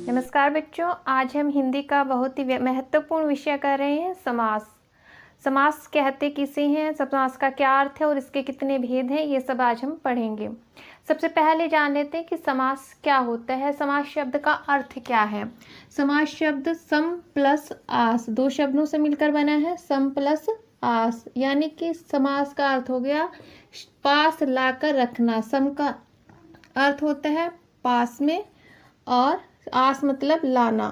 नमस्कार बच्चों, आज हम हिंदी का बहुत ही महत्वपूर्ण विषय कर रहे हैं समास। समास कहते किसे हैं, समास का क्या अर्थ है और इसके कितने भेद हैं, ये सब आज हम पढ़ेंगे। सबसे पहले जान लेते हैं कि समास क्या होता है। समास शब्द का अर्थ क्या है। समास शब्द सम प्लस आस, दो शब्दों से मिलकर बना है। सम प्लस आस यानी कि समास का अर्थ हो गया पास लाकर रखना। सम का अर्थ होता है पास में और आस मतलब लाना।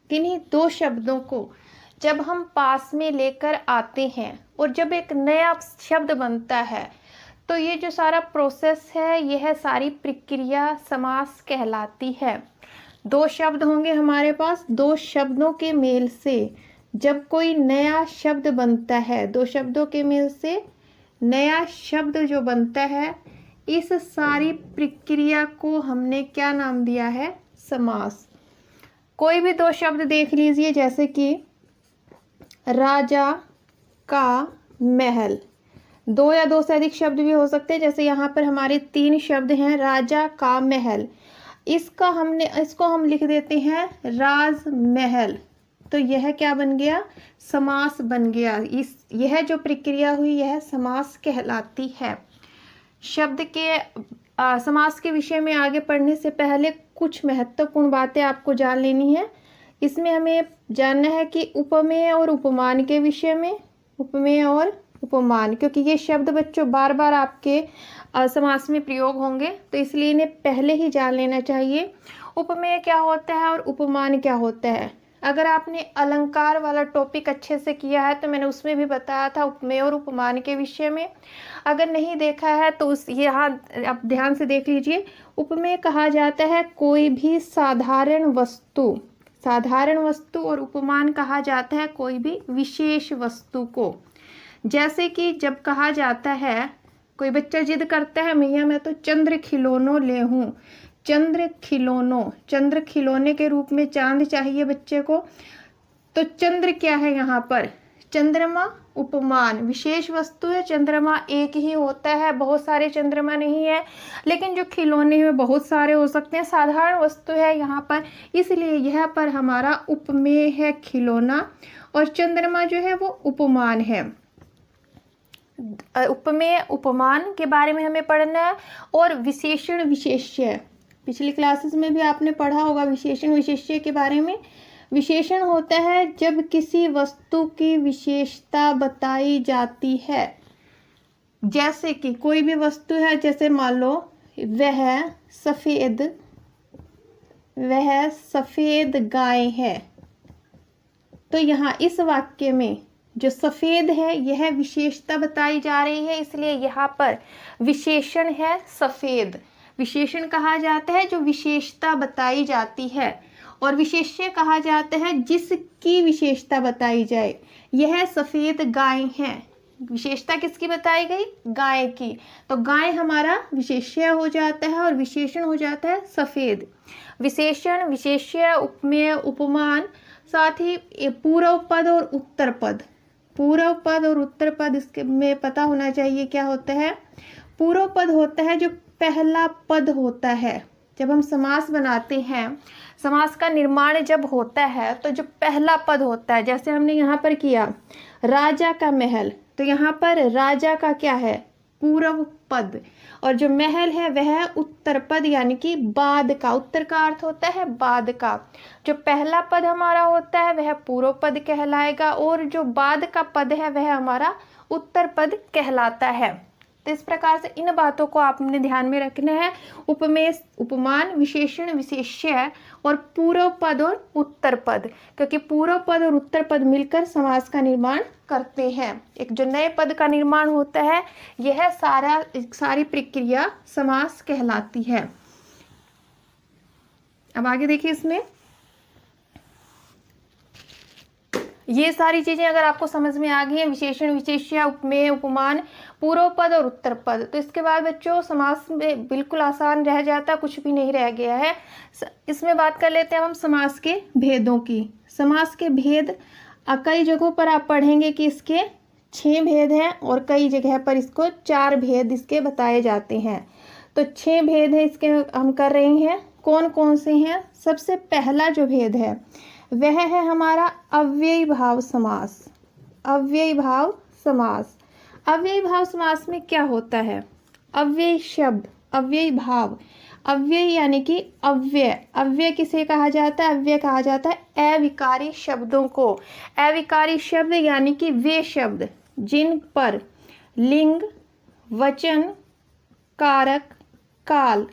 किन्हीं दो शब्दों को जब हम पास में लेकर आते हैं और जब एक नया शब्द बनता है तो ये जो सारा प्रोसेस है, यह सारी प्रक्रिया समास कहलाती है। दो शब्द होंगे हमारे पास, दो शब्दों के मेल से जब कोई नया शब्द बनता है, दो शब्दों के मेल से नया शब्द जो बनता है, इस सारी प्रक्रिया को हमने क्या नाम दिया है, समास। कोई भी दो शब्द देख लीजिए, जैसे कि राजा का महल। दो या दो से अधिक शब्द भी हो सकते हैं, जैसे यहाँ पर हमारे तीन शब्द हैं, राजा का महल। इसको हम लिख देते हैं राजमहल, तो यह क्या बन गया, समास बन गया। यह जो प्रक्रिया हुई यह समास कहलाती है। शब्द के समास के विषय में आगे पढ़ने से पहले कुछ महत्वपूर्ण बातें आपको जान लेनी है। इसमें हमें जानना है कि उपमेय और उपमान के विषय में, उपमेय और उपमान, क्योंकि ये शब्द बच्चों बार बार आपके समास में प्रयोग होंगे, तो इसलिए इन्हें पहले ही जान लेना चाहिए। उपमेय क्या होता है और उपमान क्या होता है। अगर आपने अलंकार वाला टॉपिक अच्छे से किया है तो मैंने उसमें भी बताया था उपमेय और उपमान के विषय में। अगर नहीं देखा है तो यहाँ आप ध्यान से देख लीजिए। उपमेय कहा जाता है कोई भी साधारण वस्तु, साधारण वस्तु, और उपमान कहा जाता है कोई भी विशेष वस्तु को। जैसे कि जब कहा जाता है, कोई बच्चा जिद करता है भैया मैं तो चंद्र खिलौनों ले हूँ, चंद्र खिलौनों, चंद्र खिलौने के रूप में चांद चाहिए बच्चे को, तो चंद्र क्या है यहाँ पर, चंद्रमा उपमान, विशेष वस्तु है। चंद्रमा एक ही होता है, बहुत सारे चंद्रमा नहीं है, लेकिन जो खिलौने हैं बहुत सारे हो सकते हैं, साधारण वस्तु है यहाँ पर, इसलिए यह पर हमारा उपमेय है खिलौना, और चंद्रमा जो है वो उपमान है। उपमेय उपमान के बारे में हमें पढ़ना है। और विशेषण विशेष्य, पिछली क्लासेस में भी आपने पढ़ा होगा विशेषण विशेष्य के बारे में। विशेषण होता है जब किसी वस्तु की विशेषता बताई जाती है। जैसे कि कोई भी वस्तु है, जैसे मान लो वह सफेद गाय है, तो यहाँ इस वाक्य में जो सफेद है यह विशेषता बताई जा रही है, इसलिए यहाँ पर विशेषण है सफेद। विशेषण कहा जाता है जो विशेषता बताई जाती है, और विशेष्य कहा जाता है जिसकी विशेषता बताई जाए। यह सफेद गाय है, विशेषता किसकी बताई गई, गाय की, तो गाय हमारा विशेष्य हो जाता है और विशेषण हो जाता है सफेद। विशेषण विशेष्य उपमेय उपमान, साथ ही पूर्व पद और उत्तर पद। पूर्व पद और उत्तर पद इसके में पता होना चाहिए क्या होता है। पूर्व पद होता है जो पहला पद होता है। जब हम समास बनाते हैं, समास का निर्माण जब होता है तो जो पहला पद होता है, जैसे हमने यहाँ पर किया राजा का महल, तो यहाँ पर राजा का क्या है, पूर्व पद, और जो महल है वह उत्तर पद यानी कि बाद का। उत्तर का अर्थ होता है बाद का। जो पहला पद हमारा होता है वह पूर्व पद कहलाएगा, और जो बाद का पद है वह हमारा उत्तर पद कहलाता है। तो इस प्रकार से इन बातों को आपने ध्यान में रखना है। उपमेय उपमान, विशेषण विशेष्य, और पूर्व पद और उत्तर पद, क्योंकि पूर्व पद और उत्तर पद मिलकर समास का निर्माण करते हैं। एक जो नए पद का निर्माण होता है, यह सारी प्रक्रिया समास कहलाती है। अब आगे देखिए, इसमें ये सारी चीजें अगर आपको समझ में आ गई हैं, विशेषण विशेष्य, उपमेय उपमान, पूर्व पद और उत्तर पद, तो इसके बाद बच्चों समास में बिल्कुल आसान रह जाता, कुछ भी नहीं रह गया है। इसमें बात कर लेते हैं हम समास के भेदों की। समास के भेद कई जगहों पर आप पढ़ेंगे कि इसके 6 भेद हैं, और कई जगह पर इसको 4 भेद इसके बताए जाते हैं। तो 6 भेद है इसके हम कर रहे हैं। कौन कौन से हैं? सबसे पहला जो भेद है वह है हमारा अव्ययी भाव समास। अव्ययी भाव समास। अव्ययी भाव समास में क्या होता है? अव्ययी शब्द, अव्ययी भाव, अव्यय यानी कि अव्यय। अव्यय किसे कहा जाता है? अव्यय कहा जाता है अविकारी शब्दों को। अविकारी शब्द यानी कि वे शब्द जिन पर लिंग, वचन, कारक, काल,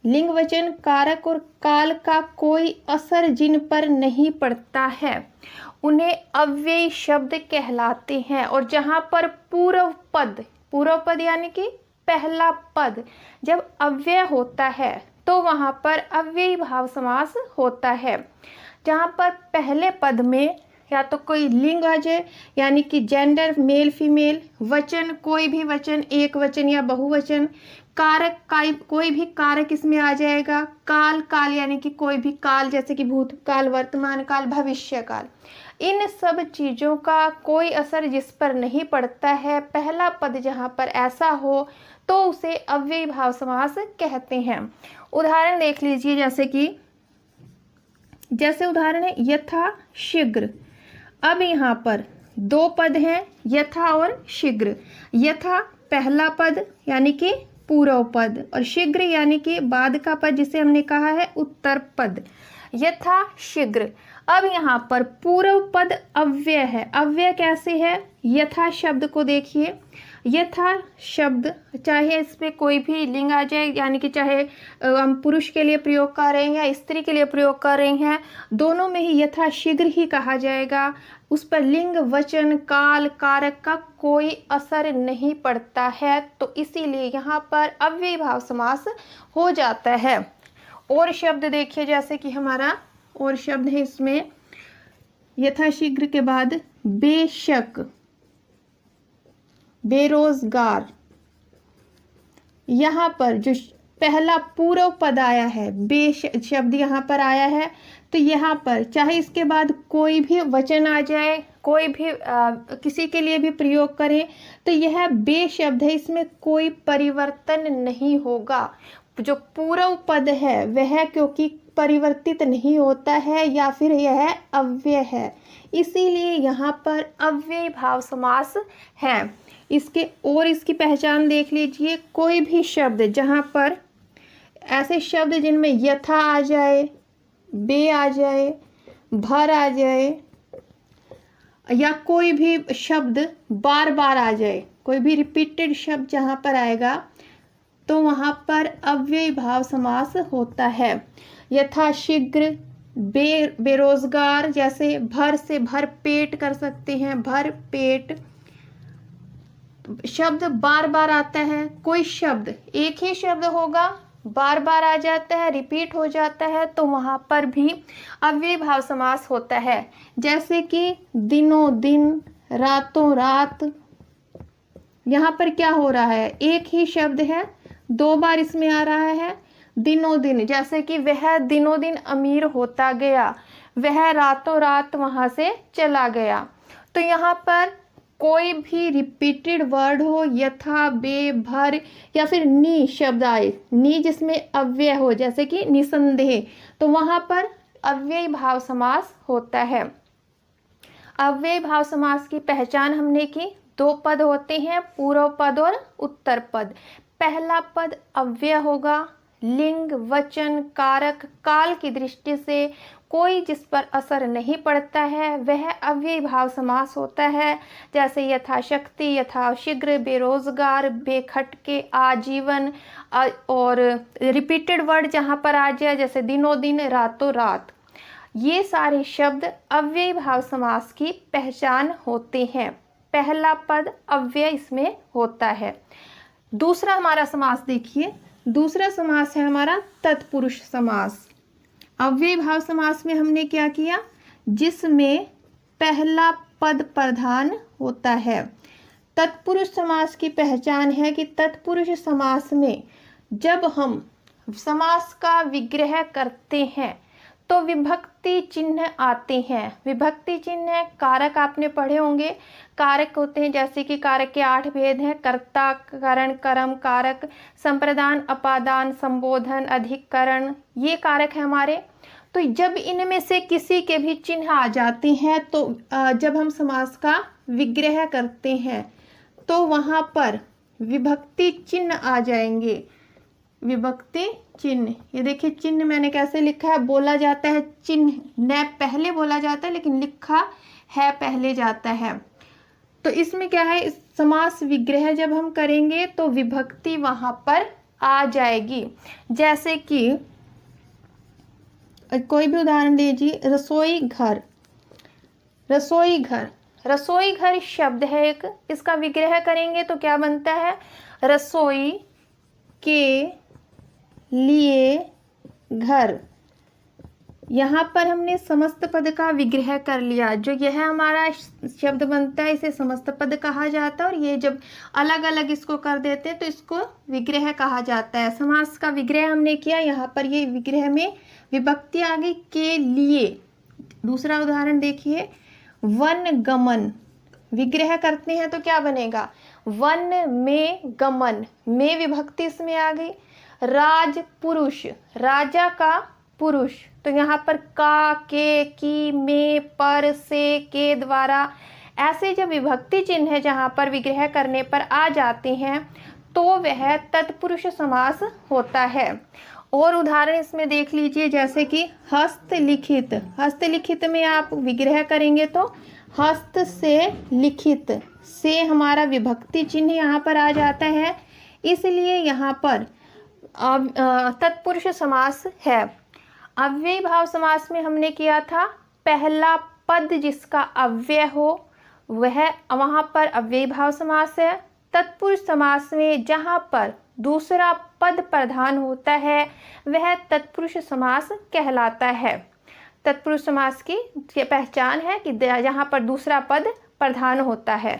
लिंग, वचन, कारक और काल का कोई असर जिन पर नहीं पड़ता है उन्हें अव्ययी शब्द कहलाते हैं। और जहां पर पूर्व पद यानी कि पहला पद जब अव्यय होता है तो वहां पर अव्ययी भाव समास होता है। जहां पर पहले पद में या तो कोई लिंग आ जाए यानी कि जेंडर मेल फीमेल, वचन कोई भी वचन, एक वचन या बहुवचन, कारक कोई भी कारक इसमें आ जाएगा, काल यानी कि कोई भी काल जैसे कि भूतकाल, वर्तमान काल, भविष्य काल। इन सब चीज़ों का कोई असर जिस पर नहीं पड़ता है, पहला पद जहाँ पर ऐसा हो तो उसे अव्ययी भाव समास कहते हैं। उदाहरण देख लीजिए, जैसे उदाहरण है यथा शीघ्र। अब यहाँ पर दो पद हैं, यथा और शीघ्र। यथा पहला पद यानी कि पूर्व पद और शीघ्र यानी कि बाद का पद जिसे हमने कहा है उत्तर पद। यथा शीघ्र। अब यहाँ पर पूर्व पद अव्यय है। अव्यय कैसे है? यथा शब्द को देखिए। यथा शब्द चाहे इसमें कोई भी लिंग आ जाए यानी कि चाहे हम पुरुष के लिए प्रयोग कर रहे हैं या स्त्री के लिए प्रयोग कर रहे हैं, दोनों में ही यथा शीघ्र ही कहा जाएगा। उस पर लिंग, वचन, काल, कारक का कोई असर नहीं पड़ता है, तो इसीलिए यहाँ पर अव्ययी भाव समास हो जाता है। और शब्द देखिए, जैसे कि हमारा और शब्द है इसमें यथाशीघ्र के बाद बेशक, बेरोजगार। यहाँ पर जो पहला पूर्व पद आया है, शब्द यहाँ पर आया है, तो यहाँ पर चाहे इसके बाद कोई भी वचन आ जाए, कोई भी किसी के लिए भी प्रयोग करें, तो यह बे शब्द है, इसमें कोई परिवर्तन नहीं होगा। जो पूर्व पद है वह क्योंकि परिवर्तित नहीं होता है या फिर यह अव्यय है, इसीलिए यहाँ पर अव्ययी भाव समास है। इसकी पहचान देख लीजिए। कोई भी शब्द जहाँ पर ऐसे शब्द जिनमें यथा आ जाए, बे आ जाए, भर आ जाए या कोई भी शब्द बार बार आ जाए, कोई भी रिपीटेड शब्द जहाँ पर आएगा तो वहाँ पर अव्ययी भाव समास होता है। यथाशीघ्र, बेरोजगार, जैसे भर से भर पेट कर सकते हैं, भर पेट। शब्द बार बार आता है, कोई शब्द एक ही शब्द होगा बार बार आ जाता है, रिपीट हो जाता है, तो वहां पर भी अव्ययी भाव समास होता है। जैसे कि दिनों दिन, रातों रात। यहाँ पर क्या हो रहा है? एक ही शब्द है, दो बार इसमें आ रहा है। दिनों दिन, जैसे कि वह दिनों दिन अमीर होता गया, वह रातों रात वहां से चला गया। तो यहाँ पर कोई भी रिपीटेड वर्ड हो, यथा, बे, भर या फिर नी शब्द आए, नी जिसमें अव्यय हो जैसे कि निसंदेह, तो वहां पर अव्ययी भाव समास होता है। अव्ययी भाव समास की पहचान हमने की। दो पद होते हैं, पूर्व पद और उत्तर पद। पहला पद अव्यय होगा, लिंग, वचन, कारक, काल की दृष्टि से कोई जिस पर असर नहीं पड़ता है वह अव्ययी भाव समास होता है। जैसे यथाशक्ति, यथाशीघ्र, बेरोजगार, बेखटके, आजीवन। और रिपीटेड वर्ड जहाँ पर आ जाए जैसे दिनों दिन, रातों रात, ये सारे शब्द अव्ययी भाव समास की पहचान होते हैं। पहला पद अव्यय इसमें होता है। दूसरा हमारा समास देखिए, दूसरा समास है हमारा तत्पुरुष समास। अव्ययी भाव समास में हमने क्या किया? जिसमें पहला पद प्रधान होता है। तत्पुरुष समास की पहचान है कि तत्पुरुष समास में जब हम समास का विग्रह करते हैं तो विभक्ति चिन्ह आते हैं। विभक्ति चिन्ह कारक आपने पढ़े होंगे। कारक होते हैं जैसे कि कारक के 8 भेद हैं: कर्ता, करण, कर्म, कारक, संप्रदान, अपादान, संबोधन, अधिकरण, ये कारक है हमारे। तो जब इनमें से किसी के भी चिन्ह आ जाते हैं तो जब हम समास का विग्रह करते हैं तो वहाँ पर विभक्ति चिन्ह आ जाएंगे। विभक्ति चिन्ह, ये देखिए चिन्ह मैंने कैसे लिखा है, बोला जाता है चिन्ह न पहले बोला जाता है लेकिन लिखा है पहले जाता है। तो इसमें क्या है, इस समास विग्रह जब हम करेंगे तो विभक्ति वहां पर आ जाएगी। जैसे कि कोई भी उदाहरण दीजिए, रसोई घर। रसोई घर, रसोई घर शब्द है एक, इसका विग्रह करेंगे तो क्या बनता है, रसोई के लिए घर। यहाँ पर हमने समस्त पद का विग्रह कर लिया। जो यह हमारा शब्द बनता है इसे समस्त पद कहा जाता है, और ये जब अलग अलग इसको कर देते हैं तो इसको विग्रह कहा जाता है। समास का विग्रह हमने किया, यहाँ पर ये विग्रह में विभक्ति आ गई, के लिए। दूसरा उदाहरण देखिए, वन गमन। विग्रह करते हैं तो क्या बनेगा, वन में गमन, में विभक्ति इसमें आ गई। राज पुरुष, राजा का पुरुष, तो यहाँ पर का, के, की, में, पर, से, के द्वारा ऐसे जब विभक्ति चिन्ह है जहाँ पर विग्रह करने पर आ जाते हैं तो वह तत्पुरुष समास होता है। और उदाहरण इसमें देख लीजिए, जैसे कि हस्तलिखित। हस्तलिखित में आप विग्रह करेंगे तो हस्त से लिखित, से हमारा विभक्ति चिन्ह यहाँ पर आ जाता है, इसलिए यहाँ पर तत्पुरुष समास है। अव्ययी भाव समास में हमने किया था, पहला पद जिसका अव्यय हो वह वहाँ पर अव्ययी भाव समास है। तत्पुरुष समास में जहाँ पर दूसरा पद प्रधान होता है वह तत्पुरुष समास कहलाता है। तत्पुरुष समास की पहचान है कि जहाँ पर दूसरा पद प्रधान होता है।